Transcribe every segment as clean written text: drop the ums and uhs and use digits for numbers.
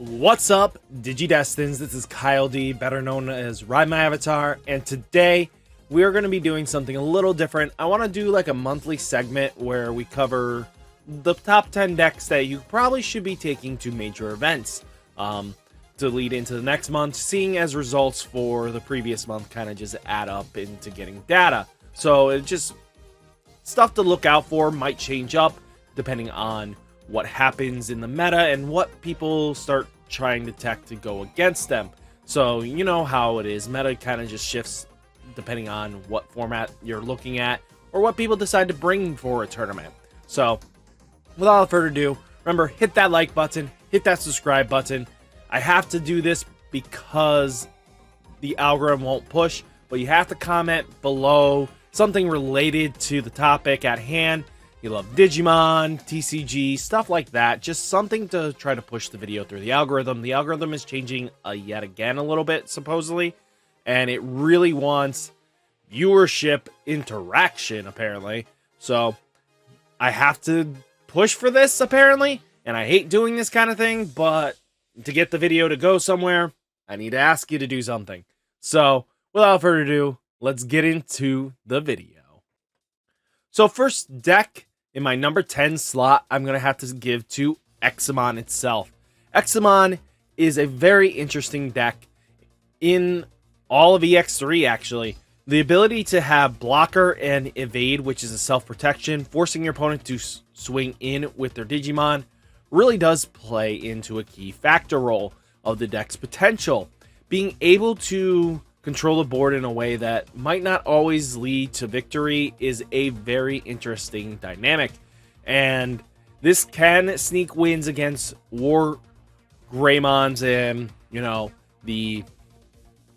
What's up, Digidestins? This is Kyle D, better known as RideMyAvatar, and today we are going to be doing something a little different. I want to do like a monthly segment where we cover the top 10 decks that you probably should be taking to major events to lead into the next month, seeing as results for the previous month kind of just add up into getting data. So it's just stuff to look out for, might change up depending on what happens in the meta and what people start trying to tech to go against them. So you know how it is, meta kind of just shifts depending on what format you're looking at or what people decide to bring for a tournament. So without further ado, remember, hit that like button, hit that subscribe button. I have to do this because the algorithm won't push, but you have to comment below something related to the topic at hand. You love Digimon, TCG, stuff like that. Just something to try to push the video through the algorithm. The algorithm is changing yet again a little bit, supposedly. And it really wants viewership interaction, apparently. So I have to push for this, apparently. And I hate doing this kind of thing, but to get the video to go somewhere, I need to ask you to do something. So without further ado, let's get into the video. So first deck in my number 10 slot, I'm going to have to give to Examon itself. Examon is a very interesting deck in all of Ex-3, actually. The ability to have blocker and evade, which is a self-protection, forcing your opponent to swing in with their Digimon, really does play into a key factor role of the deck's potential. Being able to control the board in a way that might not always lead to victory is a very interesting dynamic. And this can sneak wins against WarGreymons and, the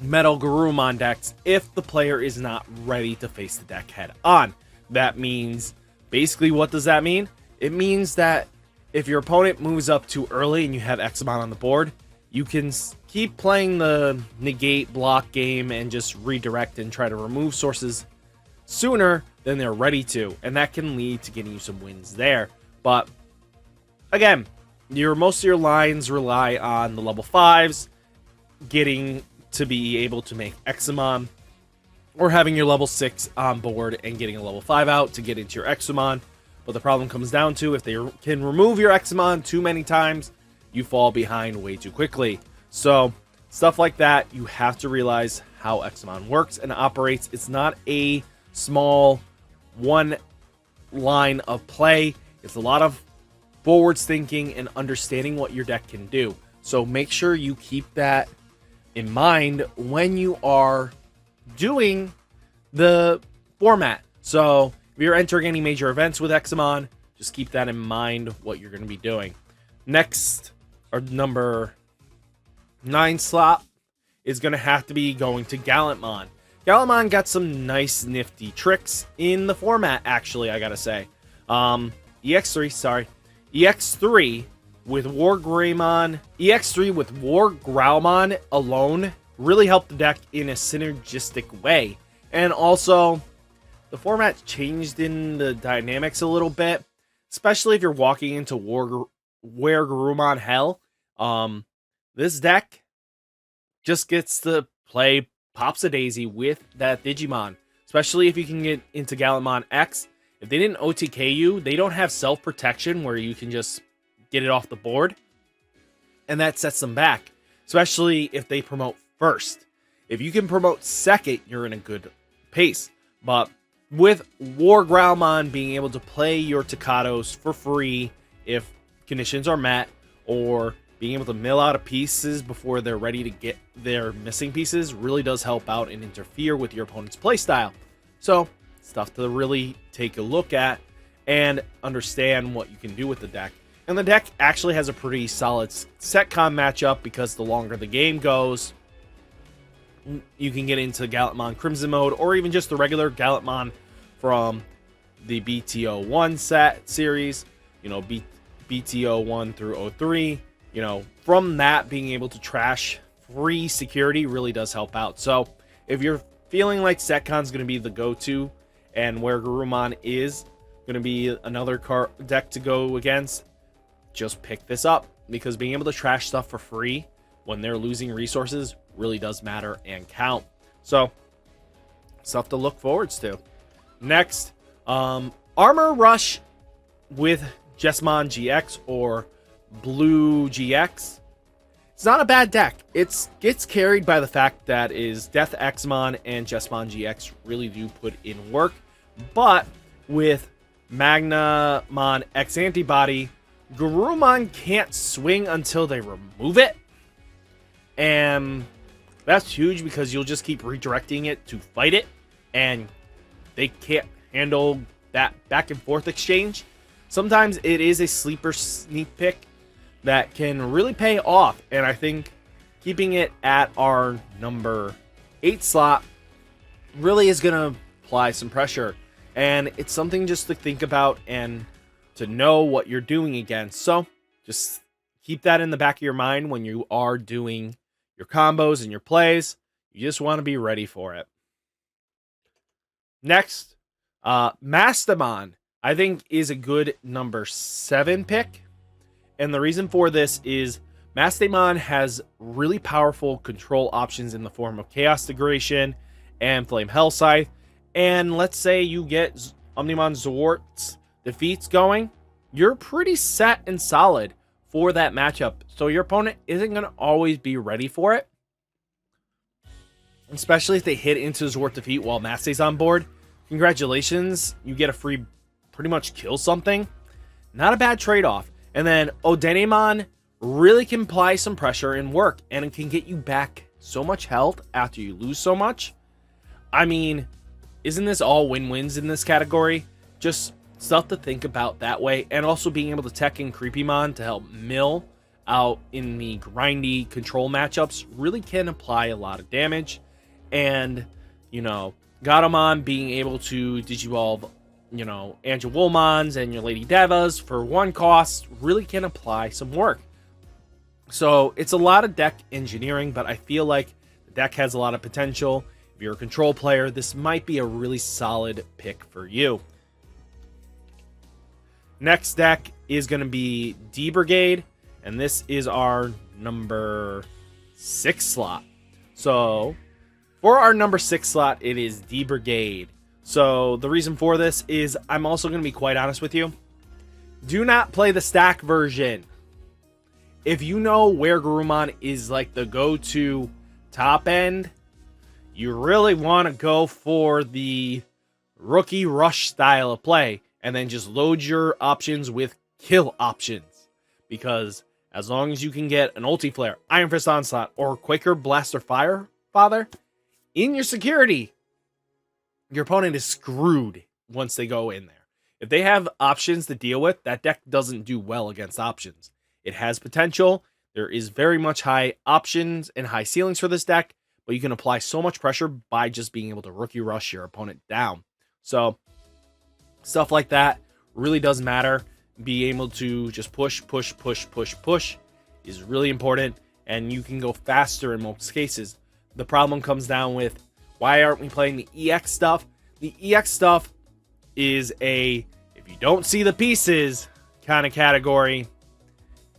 MetalGarurumon decks if the player is not ready to face the deck head on. That means, basically what does that mean? It means that if your opponent moves up too early and you have Examon on the board, you can keep playing the negate block game and just redirect and try to remove sources sooner than they're ready to. And that can lead to getting you some wins there. But again, most of your lines rely on the level 5s getting to be able to make Examon, or having your level 6 on board and getting a level 5 out to get into your Examon. But the problem comes down to if they can remove your Examon too many times, you fall behind way too quickly. So stuff like that, you have to realize how Examon works and operates. It's not a small one line of play. It's a lot of forwards thinking and understanding what your deck can do. So make sure you keep that in mind when you are doing the format. So if you're entering any major events with Examon, just keep that in mind what you're going to be doing. Next, our number 9 slot is going to have to be going to Gallantmon. Gallantmon got some nice nifty tricks in the format, actually, I gotta say. EX3 with WarGreymon. EX3 with WarGreymon alone really helped the deck in a synergistic way. And also, the format changed in the dynamics a little bit, especially if you're walking into WarGreymon hell. This deck just gets to play Pops-a-Daisy with that Digimon, especially if you can get into Gallantmon X. If they didn't OTK you, they don't have self-protection where you can just get it off the board, and that sets them back, especially if they promote first. If you can promote second, you're in a good pace. But with WarGreymon being able to play your Takatos for free if conditions are met, or being able to mill out of pieces before they're ready to get their missing pieces, really does help out and interfere with your opponent's playstyle. So, stuff to really take a look at and understand what you can do with the deck. And the deck actually has a pretty solid SecCon matchup because the longer the game goes, you can get into Gallantmon Crimson mode, or even just the regular Gallantmon from the BTO1 set series, BTO 1 through 03. From that, being able to trash free security really does help out. So if you're feeling like SecCon's going to be the go-to and WarGreymon is going to be another deck to go against, just pick this up. because being able to trash stuff for free when they're losing resources really does matter and count. So, stuff to look forwards to. Next, Armor Rush with Jesmon GX or Blue GX. It's not a bad deck. It gets carried by the fact that is Death Examon and Jesmon GX really do put in work. But with Magnamon X Antibody, Garurumon can't swing until they remove it. And that's huge because you'll just keep redirecting it to fight it. And they can't handle that back and forth exchange. Sometimes it is a sleeper sneak pick that can really pay off. And I think keeping it at our number 8 slot really is going to apply some pressure. And it's something just to think about and to know what you're doing against. So just keep that in the back of your mind when you are doing your combos and your plays. You just want to be ready for it. Next, Mastemon, I think, is a good number 7 pick. And the reason for this is Mastemon has really powerful control options in the form of Chaos Degradation and Flame Hell Scythe. And let's say you get Omnimon Zort's defeats going, you're pretty set and solid for that matchup. So your opponent isn't going to always be ready for it. Especially if they hit into Zort defeat while Maste's on board. Congratulations, you get a free pretty much kill something. Not a bad trade-off. And then Odenemon really can apply some pressure and work, and it can get you back so much health after you lose so much. I mean, isn't this all win-wins in this category? Just stuff to think about that way, and also being able to tech in Creepymon to help mill out in the grindy control matchups really can apply a lot of damage. And, you know, Gatomon being able to digivolve, you know, Angelwolmons and your Lady Devas for 1 cost really can apply some work. So it's a lot of deck engineering, but I feel like the deck has a lot of potential. If you're a control player, this might be a really solid pick for you. Next deck is going to be D-Brigade, and this is our number 6 slot. So for our number 6 slot, it is D-Brigade. So the reason for this is I'm also going to be quite honest with you. Do not play the stack version. If you know WarGreymon is like the go-to top end, you really want to go for the rookie rush style of play and then just load your options with kill options. Because as long as you can get an Ulti Flare, Iron Fist Onslaught, or Quaker Blaster Fire Father in your security, your opponent is screwed once they go in there. If they have options to deal with, that deck doesn't do well against options. It has potential. There is very much high options and high ceilings for this deck, but you can apply so much pressure by just being able to rookie rush your opponent down. So stuff like that really does matter. Being able to just push is really important, and you can go faster in most cases. The problem comes down with, why aren't we playing the EX stuff? The EX stuff is a, if you don't see the pieces kind of category,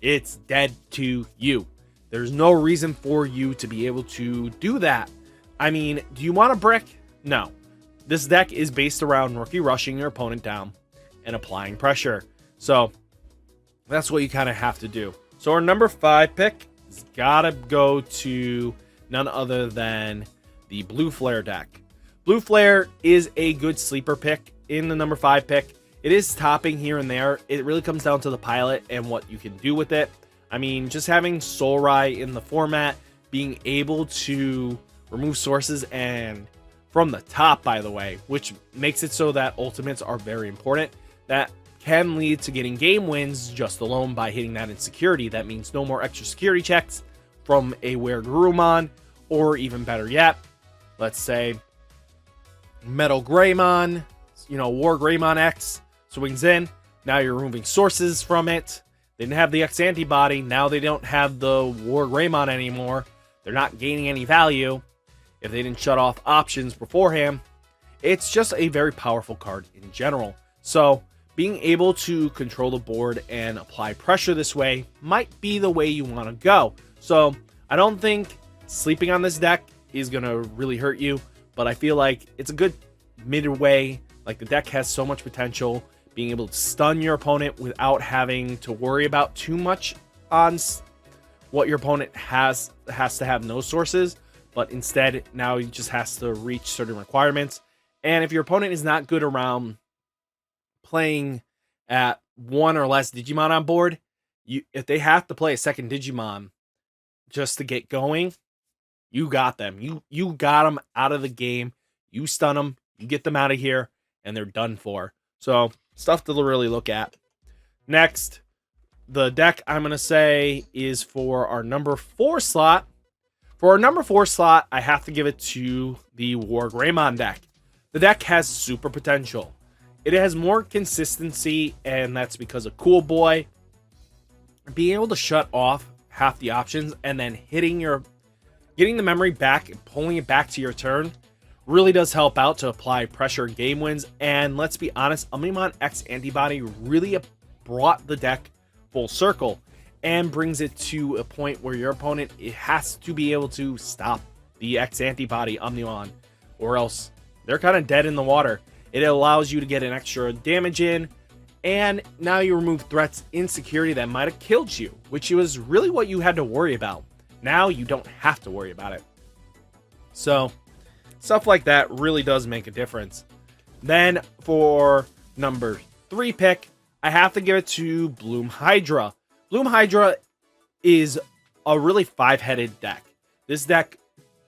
it's dead to you. There's no reason for you to be able to do that. I mean, do you want a brick? No. This deck is based around rookie rushing your opponent down and applying pressure. So that's what you kind of have to do. So our number 5 pick has got to go to none other than the Blue Flare deck. Blue Flare is a good sleeper pick in the number 5 pick. It is topping here and there. It really comes down to the pilot and what you can do with it. I mean, just having Soulrai in the format, being able to remove sources and from the top, by the way, which makes it so that ultimates are very important. That can lead to getting game wins just alone by hitting that insecurity. That means no more extra security checks from a WarGreymon, or even better yet, let's say MetalGarurumon, you know, WarGreymon X swings in. Now you're removing sources from it. They didn't have the X antibody. Now they don't have the WarGreymon anymore. They're not gaining any value if they didn't shut off options beforehand. It's just a very powerful card in general. So being able to control the board and apply pressure this way might be the way you want to go. So I don't think sleeping on this deck is going to really hurt you, but I feel like it's a good midway. Like, the deck has so much potential, being able to stun your opponent without having to worry about too much on what your opponent has to have no sources, but instead now he just has to reach certain requirements. And if your opponent is not good around playing at one or less Digimon on board, if they have to play a second Digimon just to get going, you got them. You got them out of the game. You stun them, you get them out of here, and they're done for. So, stuff to really look at. Next, the deck I'm going to say is for our number 4 slot. For our number 4 slot, I have to give it to the WarGreymon deck. The deck has super potential. It has more consistency, and that's because of Cool Boy. Being able to shut off half the options and then getting the memory back and pulling it back to your turn really does help out to apply pressure in game wins. And let's be honest, Omnimon X Antibody really brought the deck full circle and brings it to a point where your opponent has to be able to stop the X Antibody Omnimon, or else they're kind of dead in the water. It allows you to get an extra damage in, and now you remove threats in security that might have killed you, which was really what you had to worry about. Now you don't have to worry about it. So stuff like that really does make a difference. Then for number 3 pick, I have to give it to BloomHydra. BloomHydra is a really 5-headed deck. This deck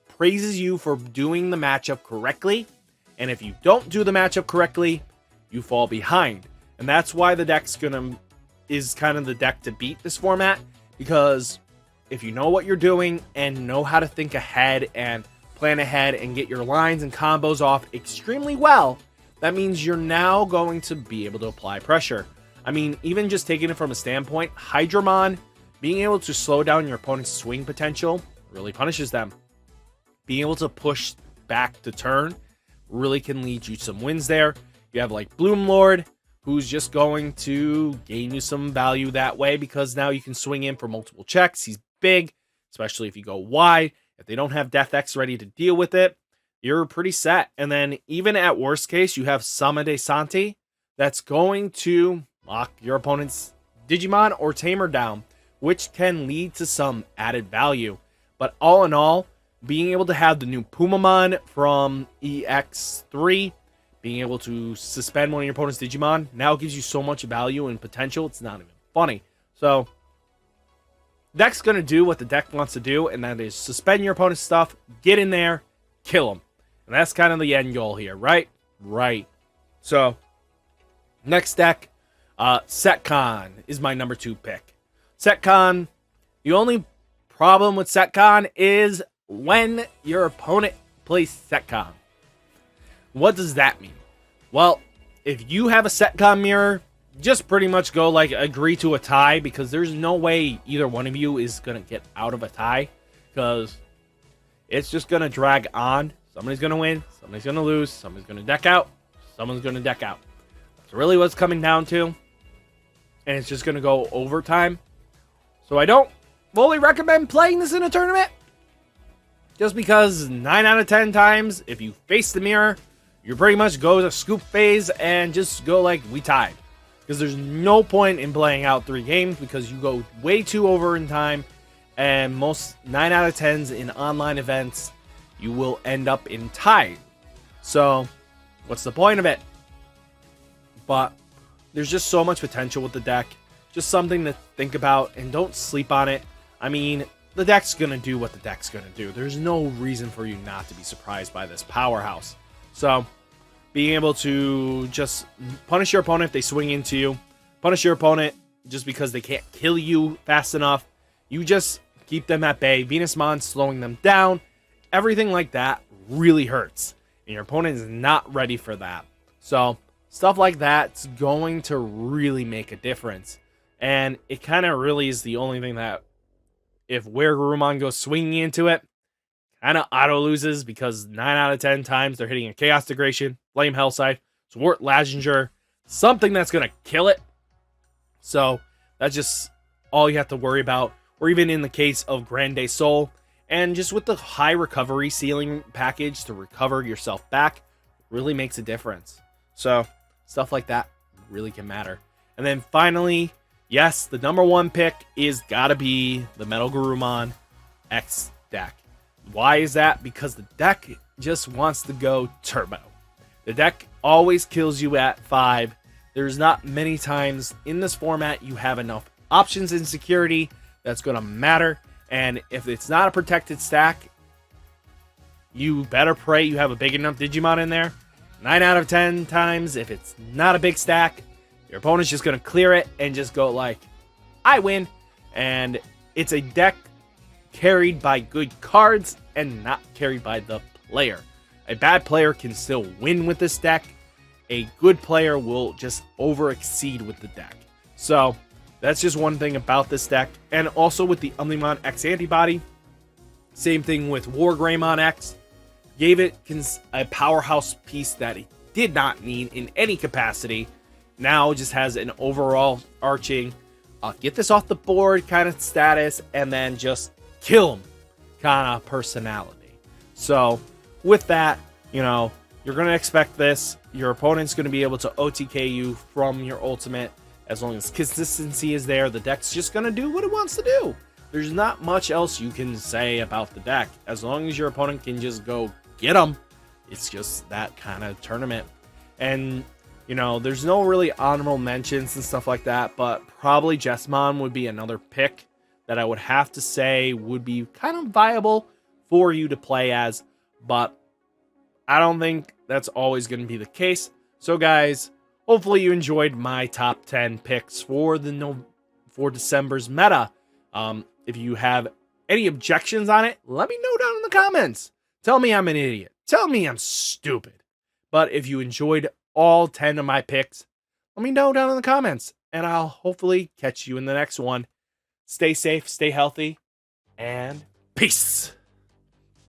praises you for doing the matchup correctly, and if you don't do the matchup correctly, you fall behind. And that's why the deck's is kind of the deck to beat this format, because if you know what you're doing and know how to think ahead and plan ahead and get your lines and combos off extremely well, that means you're now going to be able to apply pressure. I mean, even just taking it from a standpoint, Hydramon, being able to slow down your opponent's swing potential really punishes them. Being able to push back to turn really can lead you some wins there. You have like Bloom Lord, who's just going to gain you some value that way, because now you can swing in for multiple checks. He's big, especially if you go wide. If they don't have Death X ready to deal with it, you're pretty set. And then even at worst case, you have Sama de Santi that's going to lock your opponent's Digimon or Tamer down, which can lead to some added value. But all in all, being able to have the new Pumamon from Ex-3, being able to suspend one of your opponent's Digimon, now gives you so much value and potential, it's not even funny. So, deck's going to do what the deck wants to do, and that is suspend your opponent's stuff, get in there, kill them. And that's kind of the end goal here, right? Right. So, next deck, SecCon is my number 2 pick. SecCon, the only problem with SecCon is when your opponent plays SecCon. What does that mean? Well, if you have a SecCon mirror, just pretty much go like agree to a tie, because there's no way either one of you is going to get out of a tie, because it's just going to drag on. Somebody's going to win, somebody's going to lose, somebody's going to deck out, someone's going to deck out. That's really what it's coming down to. And it's just going to go overtime. So I don't fully recommend playing this in a tournament, just because 9 out of 10 times, if you face the mirror, you pretty much go to scoop phase and just go like, we tied. Because there's no point in playing out 3 games, because you go way too over in time, and most 9 out of 10s in online events, you will end up in tied. So, what's the point of it? But there's just so much potential with the deck. Just something to think about, and don't sleep on it. I mean, the deck's going to do what the deck's going to do. There's no reason for you not to be surprised by this powerhouse. So, being able to just punish your opponent if they swing into you, punish your opponent just because they can't kill you fast enough, you just keep them at bay. Venusmon slowing them down, everything like that really hurts, and your opponent is not ready for that. So, stuff like that's going to really make a difference. And it kind of really is the only thing that, if WarGreymon goes swinging into it, kind of auto loses, because 9 out of 10 times they're hitting a Chaos Degradation, Flame Hellside, Zwart Lazinger. something that's going to kill it. So that's just all you have to worry about. Or even in the case of Grande Soul, and just with the high recovery ceiling package to recover yourself back, really makes a difference. So stuff like that really can matter. And then finally, yes, the number one pick is gotta be the MetalGarurumon X deck. Why is that? Because the deck just wants to go turbo. The deck always kills you at 5. There's not many times in this format you have enough options in security that's going to matter. And if it's not a protected stack, you better pray you have a big enough Digimon in there. 9 out of 10 times, if it's not a big stack, your opponent's just going to clear it and just go like, I win. And it's a deck carried by good cards and not carried by the player. A bad player can still win with this deck. A good player will just over-exceed with the deck. So that's just one thing about this deck. And also with the Omnimon X Antibody, same thing with WarGreymon X. Gave it a powerhouse piece that it did not need in any capacity. Now just has an overall arching, get this off the board kind of status, and then just kill him kind of personality. So with that, you know, you're going to expect this. Your opponent's going to be able to OTK you from your ultimate. As long as consistency is there, the deck's just going to do what it wants to do. There's not much else you can say about the deck. As long as your opponent can just go get them, it's just that kind of tournament. And, you know, there's no really honorable mentions and stuff like that, but probably Mastemon would be another pick that I would have to say would be kind of viable for you to play as, but I don't think that's always going to be the case. So guys, hopefully you enjoyed my top 10 picks for December's meta. If you have any objections on it, let me know down in the comments. Tell me I'm an idiot. Tell me I'm stupid. But if you enjoyed all 10 of my picks, let me know down in the comments, and I'll hopefully catch you in the next one. Stay safe, stay healthy, and peace.